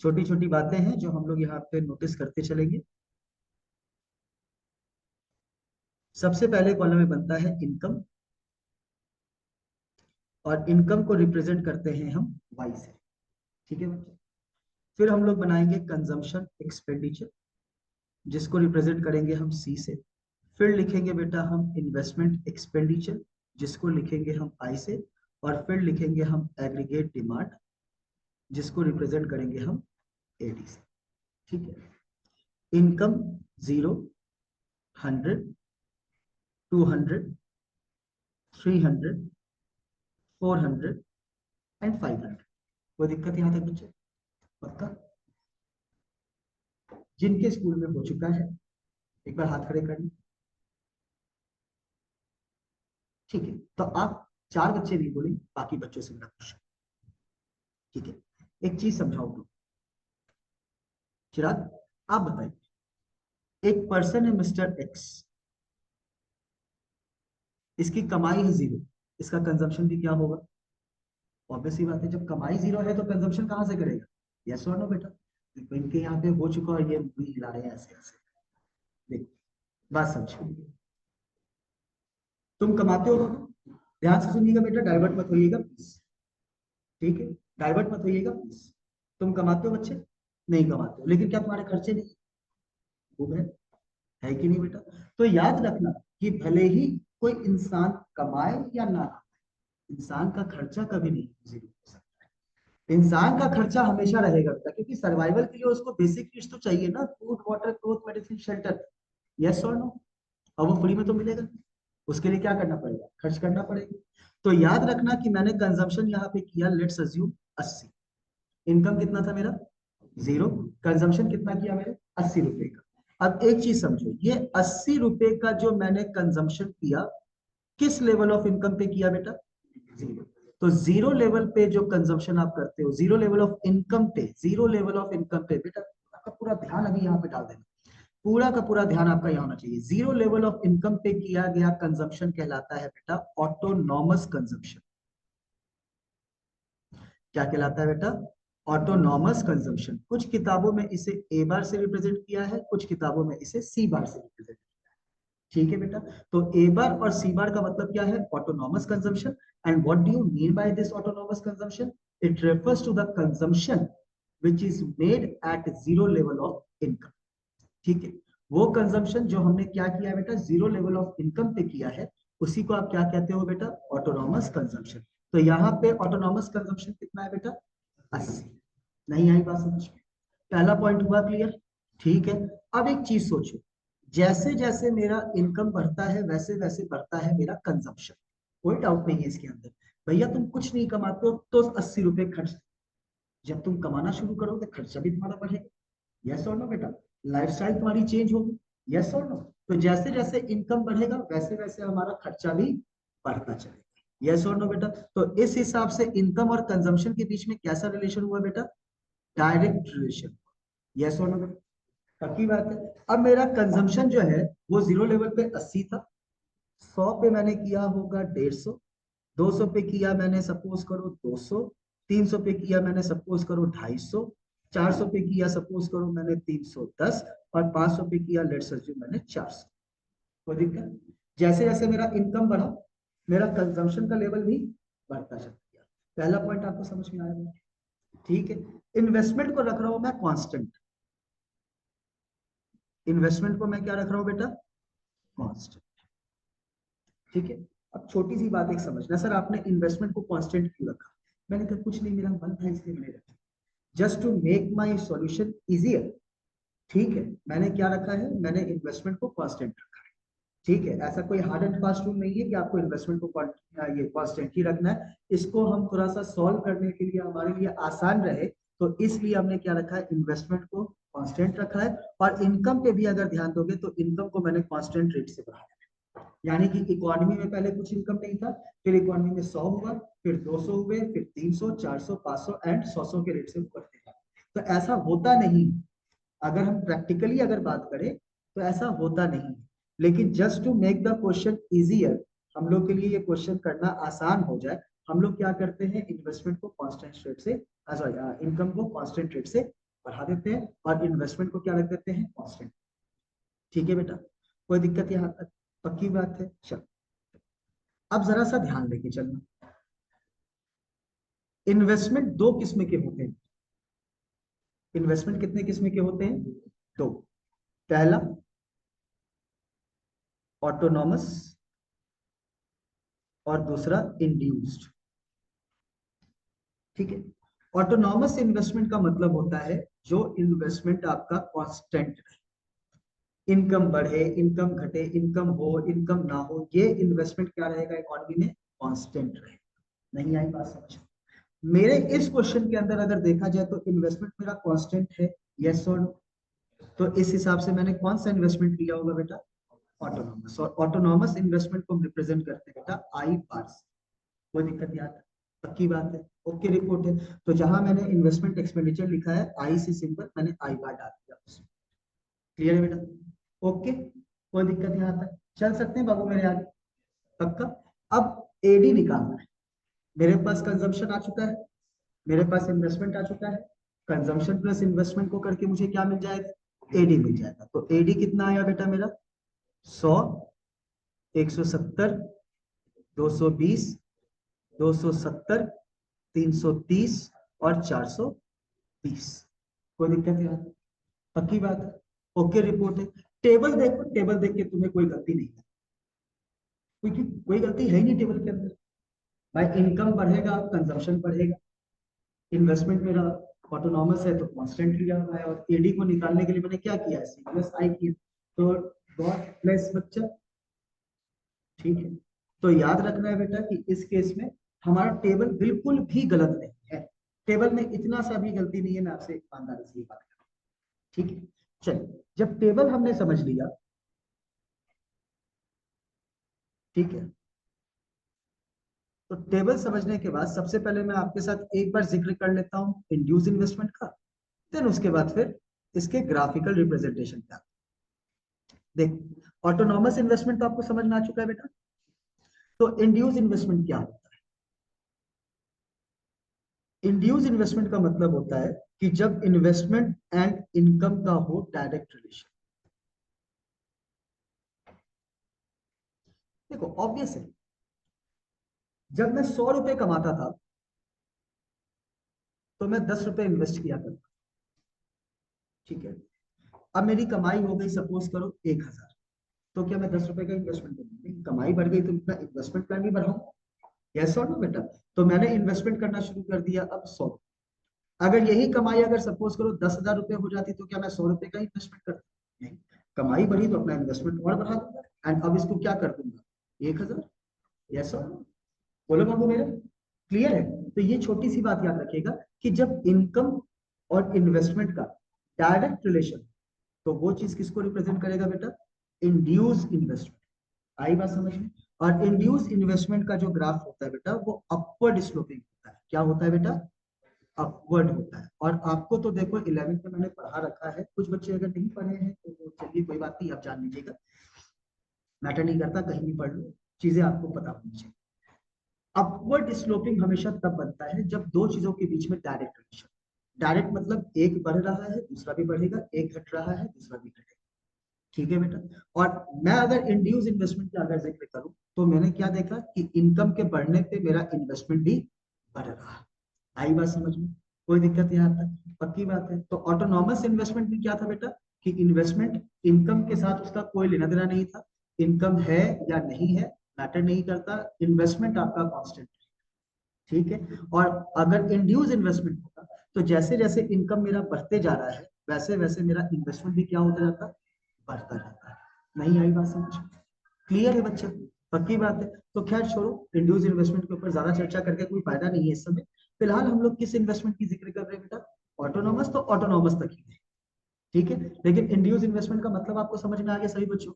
छोटी छोटी बातें हैं जो हम लोग यहाँ पे नोटिस करते चलेंगे। सबसे पहले कॉलम में बनता है इनकम, और इनकम को रिप्रेजेंट करते हैं हम वाई से। ठीक है बच्चे, फिर हम लोग बनाएंगे कंजम्पशन एक्सपेंडिचर, जिसको रिप्रेजेंट करेंगे हम सी से। फिर लिखेंगे बेटा हम इन्वेस्टमेंट एक्सपेंडिचर, जिसको लिखेंगे हम आई से। और फिर लिखेंगे हम एग्रीगेट डिमांड, जिसको रिप्रेजेंट करेंगे हम एडी से। ठीक है, इनकम 0, 100, 200, 300, 400 एंड 500। कोई दिक्कत यहाँ तक बच्चे? पक्का? जिनके स्कूल में हो चुका है एक बार हाथ खड़े कर लें। ठीक है, तो आप 4 बच्चे नहीं बोले, बाकी बच्चों से मेरा क्वेश्चन। ठीक है, एक चीज समझाओ तो, चिराग आप बताइए, एक पर्सन है मिस्टर एक्स, इसकी कमाई है 0, इसका कंजम्पशन भी क्या होगा? ऑब्वियस सी बात है, जब कमाई 0 है तो कंजम्पशन कहां से करेगा? यस और नो बेटा? देखो इनके यहाँ पे हो चुका और ये मूवी हिला रहे हैं ऐसे ऐसे। देखो बात समझो, तुम कमाते हो दोनों, ध्यान से सुनिएगा बेटा, डाइवर्ट मत होइएगा प्लीज। ठीक है, डाइवर्ट मत होइएगा प्लीज। तुम कमाते हो बच्चे? नहीं कमाते हो, लेकिन क्या तुम्हारे खर्चे नहीं खूब है कि नहीं बेटा? तो याद रखना कि भले ही कोई इंसान कमाए या ना कमाए, इंसान का खर्चा कभी नहीं जीरो हो सकता है। इंसान का खर्चा हमेशा रहेगा बेटा, क्योंकि सर्वाइवल के लिए उसको बेसिक नीड्स तो चाहिए ना, food water cloth medicine shelter. Yes और नो? और वो फ्री में तो मिलेगा नहीं। उसके लिए क्या करना पड़ेगा? खर्च करना पड़ेगा। तो याद रखना कि मैंने कंजम्पशन यहाँ पे किया, लेट्स अज्यूम 80। इनकम कितना था मेरा? 0। कंजम्पशन कितना किया मैंने? 80 रुपए का। अब एक चीज समझो, ये 80 रुपए का जो मैंने कंजम्पशन किया, किस लेवल ऑफ इनकम पे किया बेटा? 0। तो 0 लेवल पे जो कंजम्पशन आप करते हो, 0 लेवल ऑफ इनकम पे, 0 लेवल ऑफ इनकम पे बेटा, आपका पूरा ध्यान अभी यहाँ पे डाल देना, पूरा का पूरा ध्यान आपका यहाँ होना चाहिए। 0 लेवल ऑफ इनकम पे किया गया कंजम्पशन कहलाता है बेटा ऑटोनॉमस कंजम्पशन। क्या कहलाता है बेटा? Autonomous consumption. कुछ किताबों में इसे ए बार से रिप्रेजेंट किया है, कुछ किताबों में इसे सी बार से रिप्रेजेंट किया है। ठीक है बेटा, तो ए बार और सी बार का मतलब क्या है? Autonomous consumption. And what do you mean by this autonomous consumption? It refers to the consumption which is made at 0 level of income. ठीक है, वो कंजम्पशन जो हमने क्या किया बेटा? 0 लेवल ऑफ इनकम पे किया है, उसी को आप क्या कहते हो बेटा? Autonomous consumption. तो यहाँ पे ऑटोनॉमस कंजम्पशन कितना है बेटा? 80। नहीं आई बात समझ में? पहला पॉइंट हुआ क्लियर? ठीक है, अब एक चीज सोचो, जैसे जैसे मेरा इनकम बढ़ता है वैसे वैसे बढ़ता है मेरा कंजम्पशन। कोई डाउट नहीं है इसके अंदर। भैया तुम कुछ नहीं कमाते हो तो 80 रुपए खर्च, जब तुम कमाना शुरू करोगे खर्चा भी तुम्हारा बढ़ेगा। यस और नो बेटा? लाइफस्टाइल तुम्हारी चेंज होगी। यस और नो? तो जैसे जैसे इनकम बढ़ेगा वैसे वैसे हमारा खर्चा भी बढ़ता चलेगा। यस और नो बेटा? तो इस हिसाब से इनकम और कंजम्पशन के बीच में कैसा रिलेशन हुआ बेटा? Direct relation. यस और नो बेटा? पक्की बात है। अब मेरा कंजम्पशन जो है वो 0 लेवल पे 80 था, 100 पे मैंने किया होगा 150, 200 पे किया मैंने सपोज करो 200, 300 पे किया मैंने सपोज करो 250, 400 पे किया सपोज करो मैंने 310, और 500 पे किया लेट्स अज्यूम मैंने 400। कोई दिक्कत? जैसे जैसे मेरा इनकम बढ़ा, मेरा कंजम्पशन का लेवल भी बढ़ता चला गया। पहला पॉइंट आपको समझ में आया? ठीक है, इन्वेस्टमेंट को रख रहा हूं मैं कांस्टेंट। इन्वेस्टमेंट को मैं क्या रख रहा हूं बेटा? कांस्टेंट। ठीक है। अब छोटी सी बात एक समझना, सर आपने इन्वेस्टमेंट को कांस्टेंट क्यों रखा? मैंने कहा कुछ नहीं, मेरा मन था इसलिए मैंने रखा, just to make my solution easier. ठीक है, मैंने क्या रखा है, मैंने इन्वेस्टमेंट को कांस्टेंट रखा है। ठीक है, ऐसा कोई हार्ड एंड फास्ट रूल नहीं है कि आपको इन्वेस्टमेंट को ये कांस्टेंट ही रखना है। इसको हम थोड़ा सा सॉल्व करने के लिए, हमारे लिए आसान रहे, तो इसलिए हमने क्या रखा है, इन्वेस्टमेंट को कांस्टेंट रखा है। और इनकम पे भी अगर ध्यान दोगे तो इनकम को मैंने कांस्टेंट रेट से बढ़ाया, यानी कि इकोनॉमी में पहले कुछ इनकम नहीं था, फिर इकोनॉमी में 100 हुआ, फिर 200 हुए, फिर 300, 400, 500 एंड 100 के रेट से बढ़ते हैं। तो ऐसा होता नहीं, अगर हम प्रैक्टिकली अगर बात करें तो ऐसा होता नहीं। लेकिन just to make the question easier, हम लोग के लिए ये क्वेश्चन करना आसान हो जाए, हम लोग क्या करते हैं, इन्वेस्टमेंट को कांस्टेंट रेट से, सॉरी इनकम को कांस्टेंट रेट से बढ़ा देते हैं और इन्वेस्टमेंट को क्या रख देते हैं, कांस्टेंट। ठीक है बेटा, कोई दिक्कत यहाँ तक? पक्की बात है? चलो अब जरा सा ध्यान लेके चलना। इन्वेस्टमेंट दो किस्म के होते हैं। इन्वेस्टमेंट कितने किस्म के होते हैं? दो। पहला ऑटोनॉमस और दूसरा इंड्यूस्ड। ठीक है, ऑटोनॉमस इन्वेस्टमेंट का मतलब होता है जो इन्वेस्टमेंट आपका कांस्टेंट रहे, इनकम बढ़े, इनकम घटे, इनकम हो, इनकम ना हो, ये इन्वेस्टमेंट क्या रहेगा, इकोनॉमी में कांस्टेंट रहे। नहीं आई बात समझ? मेरे इस क्वेश्चन के अंदर अगर देखा जाए तो इन्वेस्टमेंट मेरा कांस्टेंट है, यस और नो? तो इस हिसाब से मैंने कौन सा इन्वेस्टमेंट लिया होगा बेटा, ऑटोनॉमस। और ऑटोनॉमस इन्वेस्टमेंट को हम रिप्रेजेंट करते हैं बेटा आई बार से। कोई दिक्कत नहीं आता? पक्की बात है? ओके रिपोर्ट है। तो जहां मैंने इन्वेस्टमेंट एक्सपेंडिचर लिखा है आई से सिंपल, मैंने आई बार डाल दिया उसमें। क्लियर है बेटा? ओके, कोई दिक्कत नहीं आता? चल सकते हैं बाबू मेरे आगे? पक्का? अब एडी निकालना है। मेरे पास कंजम्पशन आ चुका है, मेरे पास इन्वेस्टमेंट आ चुका है, कंजम्पशन प्लस इन्वेस्टमेंट को करके मुझे क्या मिल जाएगा, एडी मिल जाएगा। तो एडी कितना आया बेटा मेरा, 100, 170, 220, 270, 330 और 420। कोई दिक्कत है? पक्की बात है? ओके रिपोर्ट है। टेबल देखो, टेबल देख के तुम्हें कोई गलती नहीं है, कोई गलती है ही नहीं टेबल के अंदर। भाई इनकम बढ़ेगा, कंजम्पशन बढ़ेगा, इन्वेस्टमेंट मेरा ऑटोनॉमस है तो कांस्टेंट लिया हुआ है, और एडी को निकालने के लिए मैंने क्या किया है, सी प्लस आई किया, तो डॉट प्लस बच्चा। ठीक है, तो याद रखना है बेटा कि इस केस में हमारा टेबल बिल्कुल भी गलत नहीं है, टेबल में इतना सा भी गलती नहीं है, मैं आपसे ईमानदारी से बात कर। ठीक है, चलिए जब टेबल हमने समझ लिया, ठीक है, तो टेबल समझने के बाद सबसे पहले मैं आपके साथ एक बार जिक्र कर लेता हूं इंड्यूस इन्वेस्टमेंट का, देन उसके बाद फिर इसके ग्राफिकल रिप्रेजेंटेशन का। देख, ऑटोनॉमस इन्वेस्टमेंट तो आपको समझ में आ चुका है बेटा। तो इंड्यूस इन्वेस्टमेंट क्या होता है? इंड्यूस इन्वेस्टमेंट का मतलब होता है कि जब इन्वेस्टमेंट एंड इनकम का हो डायरेक्ट रिलेशन। देखो ऑब्वियस है, जब मैं 100 रुपए कमाता था तो मैं 10 रुपए इन्वेस्ट किया करता। ठीक है, अब मेरी कमाई हो गई सपोज करो 1000, तो क्या मैं 10 रुपए का इन्वेस्टमेंट करूंगा? नहीं, कमाई बढ़ गई तो अपना इन्वेस्टमेंट प्लान भी बढ़ाऊंगा। यस और नो बेटा? तो मैंने इन्वेस्टमेंट करना शुरू कर दिया अब 100। अगर यही कमाई अगर सपोज करो 10,000 रुपए हो जाती तो क्या मैं 100 रुपए का इन्वेस्टमेंट करता? नहीं, कमाई बढ़ी तो अपना इन्वेस्टमेंट और बढ़ा दूंगा, एंड अब इसको क्या कर दूंगा, 1000। यस और नो? बोलो बाबू मेरे, क्लियर है? तो ये छोटी सी बात याद रखिएगा कि जब इनकम और इन्वेस्टमेंट का डायरेक्ट रिलेशन, तो वो चीज किसको रिप्रेजेंट करेगा बेटा, इंड्यूस इन्वेस्टमेंट। आई बात समझ में? और इंड्यूस इन्वेस्टमेंट का जो ग्राफ होता है बेटा वो अपवर्ड स्लोपिंग होता है। क्या होता है बेटा, अपवर्ड होता है। और आपको तो देखो 11th में मैंने पढ़ा रखा है, कुछ बच्चे अगर नहीं पढ़े हैं तो चलिए कोई बात नहीं, आप जान लीजिएगा, मैटर नहीं करता, कहीं भी पढ़ लो, चीजें आपको पता होनी चाहिए। अपवर्ड स्लोपिंग हमेशा तब बनता है जब दो चीजों के बीच में डायरेक्ट रिलेशन, डायरेक्ट मतलब एक बढ़ रहा है दूसरा भी बढ़ेगा, एक घट रहा है दूसरा भी घटेगा। ठीक है बेटा? और मैं अगर इंड्यूस इन्वेस्टमेंट का अगर जिक्र करूं तो मैंने क्या देखा कि इनकम के बढ़ने पे मेरा इन्वेस्टमेंट भी बढ़ रहा है। आई बात समझ में? कोई दिक्कत यहाँ तक? पक्की बात है? तो ऑटोनॉमस इन्वेस्टमेंट में क्या था बेटा कि इन्वेस्टमेंट इनकम के साथ उसका कोई लेना देना नहीं था, इनकम है या नहीं है मैटर नहीं करता, इन्वेस्टमेंट आपका कांस्टेंट, ठीक है। और अगर इंड्यूस इन्वेस्टमेंट होगा तो जैसे जैसे इनकम मेरा बढ़ते जा रहा है वैसे वैसे मेरा इन्वेस्टमेंट भी क्या होता जाता है, बढ़ता जाता है। नहीं आई बात समझ? क्लियर है बच्चे? पक्की बात है। तो खैर छोड़ो, इंड्यूस इन्वेस्टमेंट के ऊपर ज्यादा चर्चा करके कोई फायदा नहीं है इस समय। फिलहाल हम लोग किस इन्वेस्टमेंट की जिक्र कर रहे हैं बेटा? ऑटोनोमस, तो ऑटोनोमस तक ही है, ठीक है। लेकिन इंड्यूस इन्वेस्टमेंट का मतलब आपको समझ में आ गया सभी बच्चों?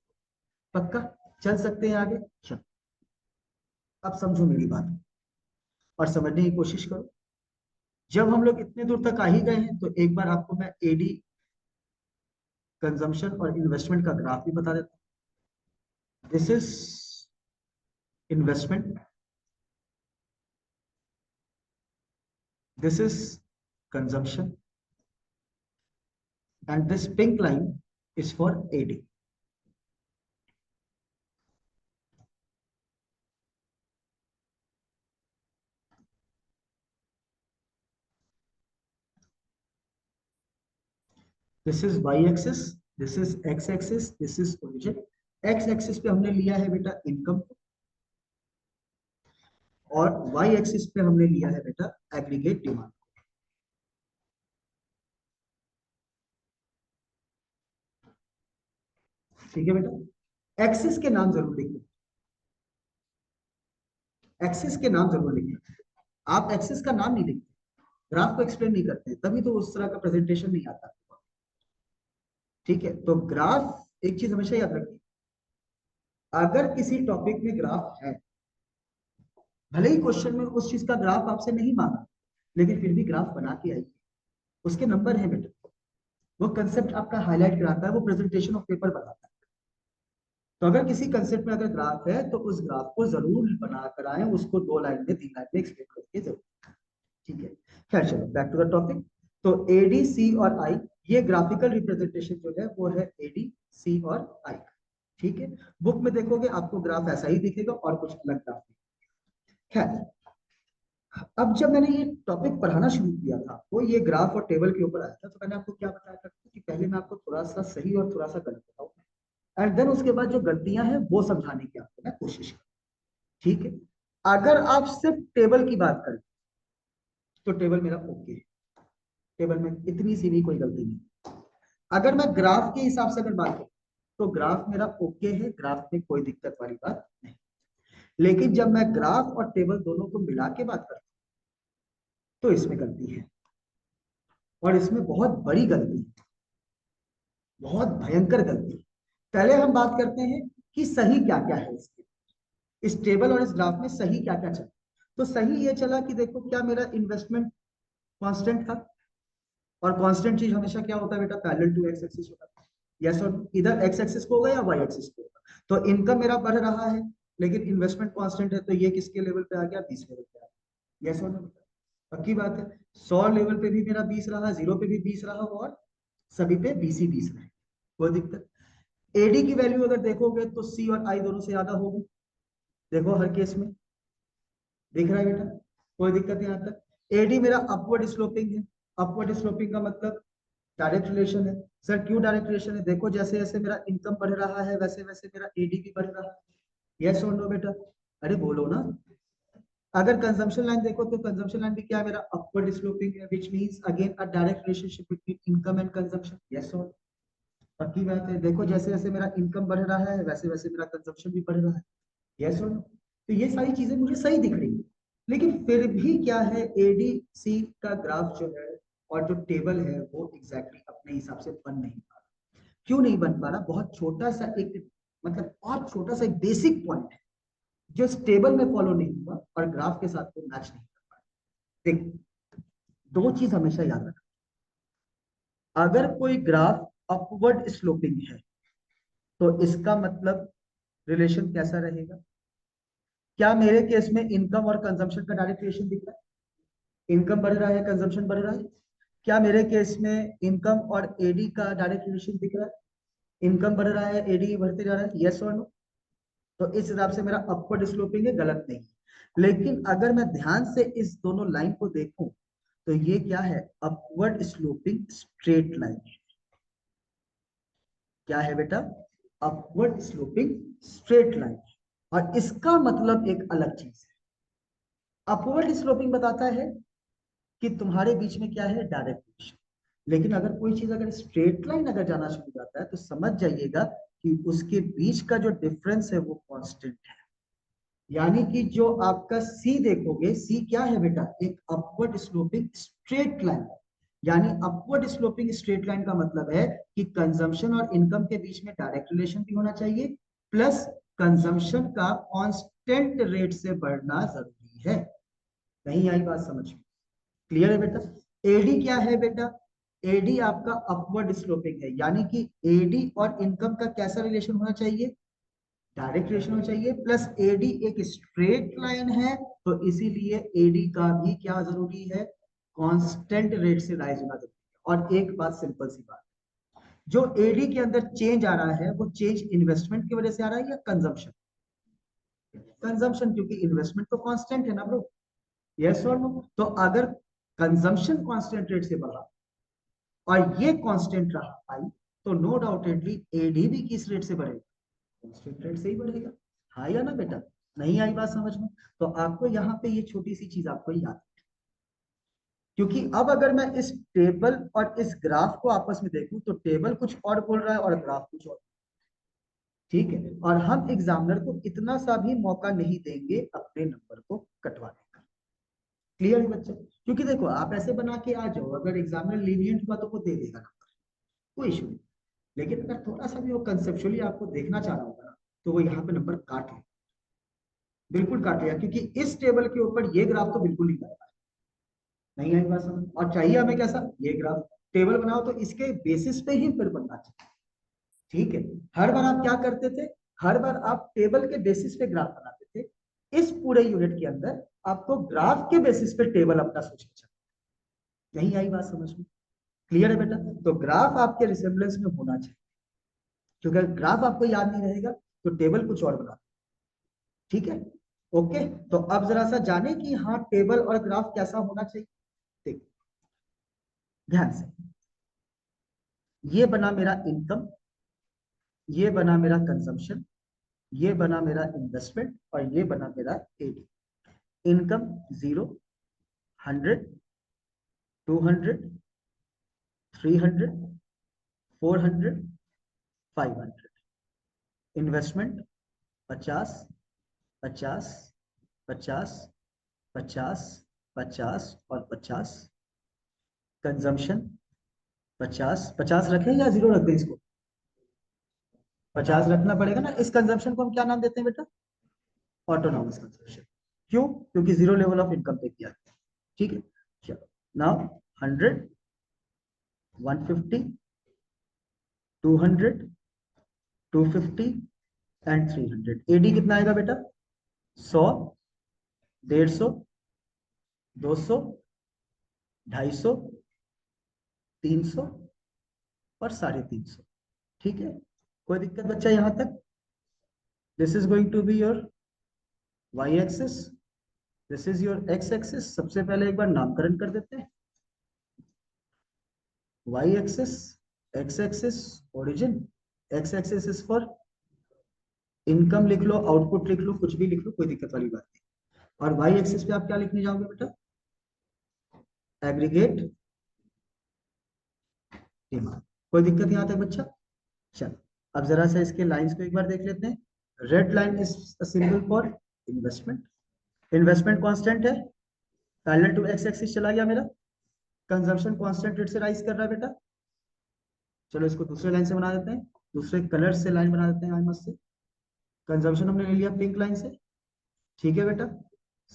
पक्का? चल सकते हैं आगे? चल, अब समझो मेरी बात और समझने की कोशिश करो। जब हम लोग इतने दूर तक आ ही गए हैं तो एक बार आपको मैं एडी, कंजम्पशन और इन्वेस्टमेंट का ग्राफ भी बता देता हूं। This is investment, this is consumption, and this pink line is for AD. This is y axis, this is x axis, this is origin. X axis पे हमने लिया है बेटा इनकम, और वाई एक्सिस पे हमने लिया है बेटा एग्रीगेट डिमांड। ठीक है बेटा, एक्सिस के नाम जरूर लिखिए, एक्सिस के नाम जरूर लिखिए। आप एक्सिस का नाम नहीं लिखते, ग्राफ को एक्सप्लेन नहीं करते, तभी तो उस तरह का प्रेजेंटेशन नहीं आता। ठीक है, तो ग्राफ एक चीज हमेशा याद रखिए, अगर किसी टॉपिक में ग्राफ है, भले ही क्वेश्चन में उस चीज का ग्राफ आपसे नहीं मांगा, लेकिन फिर भी ग्राफ बना के आइए, उसके नंबर है बेटा। वो कंसेप्ट आपका हाईलाइट कराता है, वो प्रेजेंटेशन ऑफ पेपर बनाता है। तो अगर किसी कंसेप्ट में अगर ग्राफ है तो उस ग्राफ को जरूर बना कर आए, उसको 2 लाइन में 3 लाइन में एक्सप्लेन करके जरूर। ठीक है, खैर चलो बैक टू द टॉपिक। तो एडी, सी और आई, ये ग्राफिकल रिप्रेजेंटेशन जो है वो है एडी, सी और आई। ठीक है, बुक में देखोगे आपको ग्राफ ऐसा ही दिखेगा और कुछ अलग ग्राफ नहीं। खैर, अब जब मैंने ये टॉपिक पढ़ाना शुरू किया था वो ये ग्राफ और टेबल के ऊपर आया था, तो मैंने आपको क्या बताया था कि पहले मैं आपको थोड़ा सा सही और थोड़ा सा गलत बताऊंगा, एंड देन उसके बाद जो गलतियां हैं वो समझाने की आपको मैं कोशिश करूँ। ठीक है, अगर आप सिर्फ टेबल की बात करें तो टेबल मेरा ओके है, टेबल में इतनी सी भी कोई गलती नहीं। अगर मैं ग्राफ के हिसाब से अगर बात करूं तो ग्राफ मेरा ओके है, ग्राफ में कोई दिक्कत वाली बात नहीं। लेकिन जब मैं ग्राफ और टेबल दोनों को मिला के बात करता हूं तो इसमें गलती है, और इसमें बहुत बड़ी गलती है, बहुत भयंकर गलती है। पहले हम बात करते हैं कि सही क्या क्या है इसके, इस टेबल और इस ग्राफ में सही क्या क्या चला। तो सही ये चला कि देखो क्या मेरा इन्वेस्टमेंट कांस्टेंट था, और कांस्टेंट चीज हमेशा क्या होता है बेटा, पैरेलल टू एक्स एक्सिस होता है। यस और नो, इधर एक्स एक्सिस को होगा या वाई एक्सिस को होगा। तो इनकम मेरा बढ़ रहा है लेकिन इन्वेस्टमेंट कांस्टेंट है, तो ये किसके लेवल पे आ गया, 20 लेवल पे आ गया। यस और नो, पक्की बात है। 100 लेवल पे भी मेरा 20 रहा, जीरो पे भी 20 रहा, और सभी पे 20 ही 20 रहे, कोई दिक्कत। एडी की वैल्यू अगर देखोगे तो सी और आई दोनों से ज्यादा होगी, देखो हर केस में दिख रहा है बेटा, कोई दिक्कत यहाँ तक। एडी मेरा अपवर्ड स्लोपिंग है, अपवर्ड स्लोपिंग का मतलब डायरेक्ट रिलेशन है। सर क्यों डायरेक्ट रिलेशन है? देखो जैसे जैसे मेरा इनकम बढ़ रहा है वैसे वैसे मेरा एडी भी बढ़ रहा है। यस और नो बेटा? अरे बोलो ना। अगर कंजम्पशन लाइन देखो तो कंजम्पशन लाइन भी क्या है, मेरा अपवर्ड स्लोपिंग है, which means again a direct relationship between income and consumption. Yes और? पक्की बात है, देखो जैसे जैसे मेरा इनकम बढ़ रहा है वैसे वैसे मेरा कंजम्पशन भी बढ़ रहा है। यस और नो? तो ये सारी चीजें मुझे सही दिख रही है, लेकिन फिर भी क्या है, एडीसी का ग्राफ जो है और जो टेबल है वो एग्जैक्टली अपने हिसाब से बन नहीं पा रहा। क्यों नहीं बन पा रहा? बहुत छोटा सा एक, मतलब बहुत छोटा सा एक बेसिक पॉइंट है जो इस टेबल में फॉलो नहीं हुआ और ग्राफ के साथ वो मैच नहीं कर पा रहा। देख, दो चीज हमेशा याद रखना, अगर कोई ग्राफ अपवर्ड स्लोपिंग है तो इसका मतलब रिलेशन कैसा रहेगा? क्या मेरे केस में इनकम और कंजम्पशन का डायरेक्ट रिलेशन दिख रहा है? इनकम बढ़ रहा है, कंजम्पशन बढ़ रहा है। क्या मेरे केस में इनकम और एडी का डायरेक्ट रिलेशन दिख रहा है? इनकम बढ़ रहा है, एडी बढ़ते जा रहा है। यस और नो? तो इस हिसाब से मेरा अपवर्ड स्लोपिंग है, गलत नहीं। लेकिन अगर मैं ध्यान से इस दोनों लाइन को देखूं तो ये क्या है, अपवर्ड स्लोपिंग स्ट्रेट लाइन। क्या है बेटा? Upward sloping straight line. और इसका मतलब एक अलग चीज है। अपवर्ड स्लोपिंग बताता है कि तुम्हारे बीच में क्या है, डायरेक्ट रिलेशन। लेकिन अगर कोई चीज अगर स्ट्रेट लाइन अगर जाना शुरू हो जाता है तो समझ जाइएगा कि उसके बीच का जो डिफरेंस है वो कांस्टेंट है। यानी कि जो आपका सी देखोगे, सी क्या है बेटा, एक अपवर्ड स्लोपिंग स्ट्रेट लाइन। यानी अपवर्ड स्लोपिंग स्ट्रेट लाइन का मतलब है कि कंजम्पशन और इनकम के बीच में डायरेक्ट रिलेशन भी होना चाहिए, प्लस कंजम्पशन का कांस्टेंट रेट से बढ़ना जरूरी है। नहीं आई बात समझ में? क्लियर है बेटा? एडी क्या है बेटा? एडी आपका अपवर्ड स्लोपिंग है, यानी कि एडी और इनकम का कैसा रिलेशन होना चाहिए, डायरेक्ट रिलेशन होना चाहिए, प्लस एडी एक स्ट्रेट लाइन है, तो इसीलिए एडी का भी क्या जरूरी है, कांस्टेंट रेट से राइज होना जरूरी है। और एक बात, सिंपल सी बात, जो एडी के अंदर चेंज आ रहा है वो चेंज इन्वेस्टमेंट की वजह से आ रहा है या कंजम्पशन? कंजम्पशन, क्योंकि इन्वेस्टमेंट तो कांस्टेंट है ना ब्रो। यस और नो? तो अगर कंजम्पशन कांस्टेंट रेट से बढ़ा और ये कांस्टेंट रहा आई, तो नो डाउटेडली एडी भी किस रेट से बढ़ेगा, कांस्टेंट रेट से ही बढ़ेगा। हाँ या ना बेटा? नहीं आई बात समझ में? तो आपको यहाँ पे ये छोटी सी चीज आपको याद है, क्योंकि अब अगर मैं इस टेबल और इस ग्राफ को आपस में देखूं तो टेबल कुछ और बोल रहा है और ग्राफ कुछ और। ठीक है, और हम एग्जामिनर को इतना सा भी मौका नहीं देंगे अपने नंबर को कटवाने का। क्लियर है बच्चा? क्योंकि देखो, आप ऐसे बना के आ जाओ, अगर एग्जामिनर लीनियंट हुआ तो वो दे देगा नंबर, कोई इशू नहीं। लेकिन अगर थोड़ा सा भी वो कंसेप्चुअली आपको देखना चाह रहा होगा ना, तो वो यहाँ पे नंबर काट ले, बिल्कुल काट लेगा, क्योंकि इस टेबल के ऊपर ये ग्राफ तो बिल्कुल नहीं बनेगा। नहीं आई बात समझ? और चाहिए हमें कैसा, ये ग्राफ टेबल बनाओ तो इसके बेसिस पे ही फिर बनना चाहिए। ठीक है, हर बार आप क्या करते थे, हर बार आप टेबल के बेसिस पे ग्राफ बनाते थे। इस पूरे यूनिट के अंदर आपको ग्राफ के बेसिस पे टेबल अपना सोचना चाहिए। नहीं आई बात समझ में? क्लियर है बेटा? तो ग्राफ आपके रिसेम्बलेंस में होना चाहिए, क्योंकि अगर ग्राफ आपको याद नहीं रहेगा तो टेबल कुछ और बना। ठीक है, ओके। तो अब जरा सा जाने कि हाँ टेबल और ग्राफ कैसा होना चाहिए। देख ध्यान से, ये बना मेरा इनकम, ये बना मेरा कंजम्पशन, ये बना मेरा इन्वेस्टमेंट, और ये बना मेरा एडी। इनकम 0, 100, 200, 300, 400, 500। इन्वेस्टमेंट 50, 50, 50, 50, 50 और 50। कंजम्पशन 50, 50 रखें या 0 रख दें इसको? 50 रखना पड़ेगा ना। इस कंजम्पशन को हम क्या नाम देते हैं बेटा? Autonomous consumption. क्यों? क्योंकि 0 लेवल ऑफ इनकम पे किया गया। ठीक है, चलो नाउ 100, 150, 200, 250 एंड 300। एडी कितना आएगा बेटा? 100, 150, 200, 250, 300 और 350। ठीक है, कोई दिक्कत बच्चा यहां तक? This is going to be your y axis, this is your x axis. सबसे पहले एक बार नामकरण कर देते हैं। Y axis, x axis origin, x axis is for income, लिख लो, आउटपुट लिख लो, कुछ भी लिख लो, कोई दिक्कत वाली बात नहीं। और वाई एक्सिस पे आप क्या लिखने जाओगे बेटा? Aggregate demand. कोई दिक्कत यहाँ तक बच्चा? चलो, अब जरा सा इसके लाइंस को एक बार देख लेते हैं। Red line is symbol for investment. Investment constant है, पैरेलल टू एक्स एक्सिस चला गया मेरा। कंजम्पशन कांस्टेंट रेट से राइज कर रहा है बेटा। चलो इसको दूसरे लाइन से बना देते हैं, दूसरे कलर से लाइन बना देते हैं आईमस से। कंजम्पशन हमने ले लिया पिंक लाइन से। ठीक है बेटा,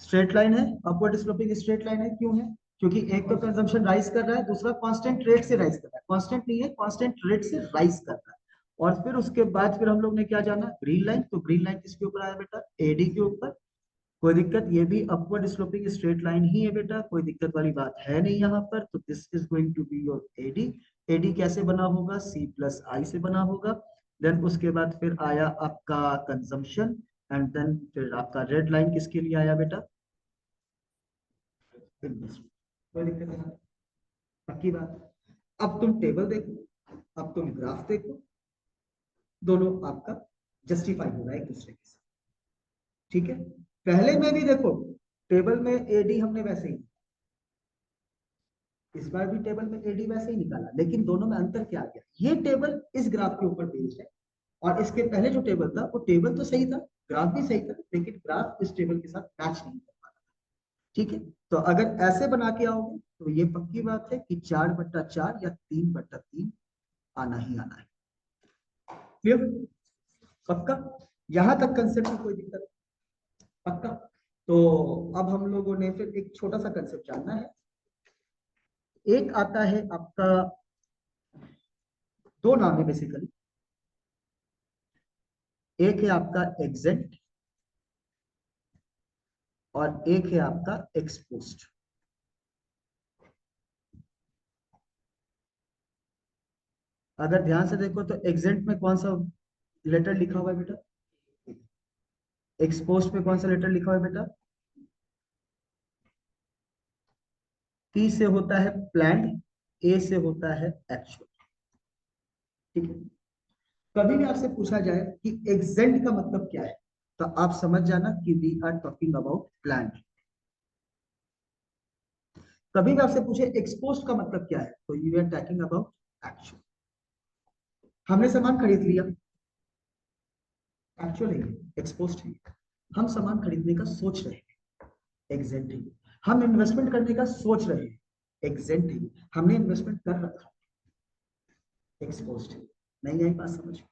स्ट्रेट लाइन है, अपवर्ड स्लोपिंग स्ट्रेट लाइन है। क्यों है? क्योंकि एक तो कंजम्पशन राइज कर रहा है, दूसरा कांस्टेंट रेट से राइज कर रहा है। कांस्टेंट नहीं है, कांस्टेंट रेट से राइज कर रहा है। और फिर उसके बाद फिर हम लोग ने क्या जाना, ग्रीन लाइन। तो ग्रीन लाइन किसके ऊपर आया बेटा? एडी के ऊपर। कोई दिक्कत? ये भी अपवर्ड स्लोपिंग स्ट्रेट लाइन ही है बेटा, कोई दिक्कत वाली बात है नहीं यहाँ पर। तो this is going to be your AD. AD कैसे बना होगा? सी प्लस आई से बना होगा। देन उसके बाद फिर आया आपका कंजम्पशन, एंड देन फिर आपका रेड लाइन किसके लिए आया बेटा? कोई दिक्कत नहीं, पक्की बात। अब तुम टेबल देखो, अब तुम ग्राफ देखो, दोनों आपका जस्टिफाई हो रहा है एक दूसरे के साथ। ठीक है, पहले में भी देखो टेबल में एडी हमने वैसे ही, इस बार भी टेबल में एडी वैसे ही निकाला, लेकिन दोनों में अंतर क्या आ गया, ये टेबल इस ग्राफ के ऊपर बेस्ड है और इसके पहले जो टेबल था वो टेबल तो सही था, ग्राफ भी सही था, लेकिन ग्राफ इस टेबल के साथ मैच नहीं कर पा रहा। ठीक है, तो अगर ऐसे बना के आओगे तो ये पक्की बात है कि 4/4 या 3/3 आना ही आना है। क्लियर, पक्का, यहां तक कंसेप्ट में कोई दिक्कत, पक्का। तो अब हम लोगों ने फिर एक छोटा सा कंसेप्ट जानना है। एक आता है आपका, दो नाम है बेसिकली, एक है आपका एग्जेंट और एक है आपका एक्सपोस्ट। अगर ध्यान से देखो तो एग्जेंट में कौन सा लेटर लिखा हुआ है बेटा, एक्सपोस्ट में कौन सा लेटर लिखा हुआ है बेटा, पी से होता है प्लान्ड, ए से होता है एक्चुअल। ठीक है, कभी भी आपसे पूछा जाए कि एग्जेंट का मतलब क्या है, तो आप समझ जाना कि we are talking about planned. कभी भी आपसे पूछे एक्सपोस्ट का मतलब क्या है, तो you are talking about actual. हमने सामान खरीद लिया, एक्चुअल है, एक्सपोस्ट है। हम सामान खरीदने का सोच रहे हैं, एग्जेंट है। हम इन्वेस्टमेंट करने का सोच रहे हैं, एग्जेंट है। हमने इन्वेस्टमेंट कर रखा, एक्सपोज्ड है। नहीं आई बात समझ में?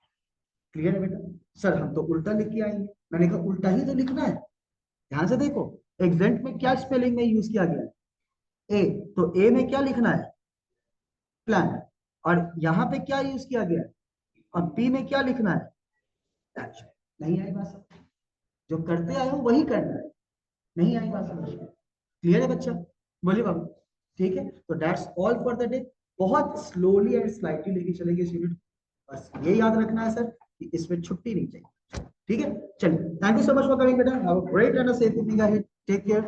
क्लियर है बेटा? सर हम तो उल्टा लिख के आएंगे, मैंने कहा उल्टा ही तो लिखना है। ध्यान से देखो, एग्जेंट में क्या स्पेलिंग में यूज किया गया है, ए, तो ए में क्या लिखना है, प्लान, और यहाँ पे क्या यूज किया गया है, और पी में क्या लिखना है, एक्शन। नहीं आई बात समझ? जो करते आए हो वही करना है। नहीं आई बात समझ में? क्लियर है बच्चा? बोलिए बाबू। ठीक है, तो that's all for the day. बहुत स्लोली एंड स्लाइटली लेके चलेंगे इस यूनिट, बस ये याद रखना है सर कि इसमें छुट्टी नहीं चाहिए। ठीक है, चलिए, thank you so much for coming बेटा, have a great and a safe evening ahead, take care.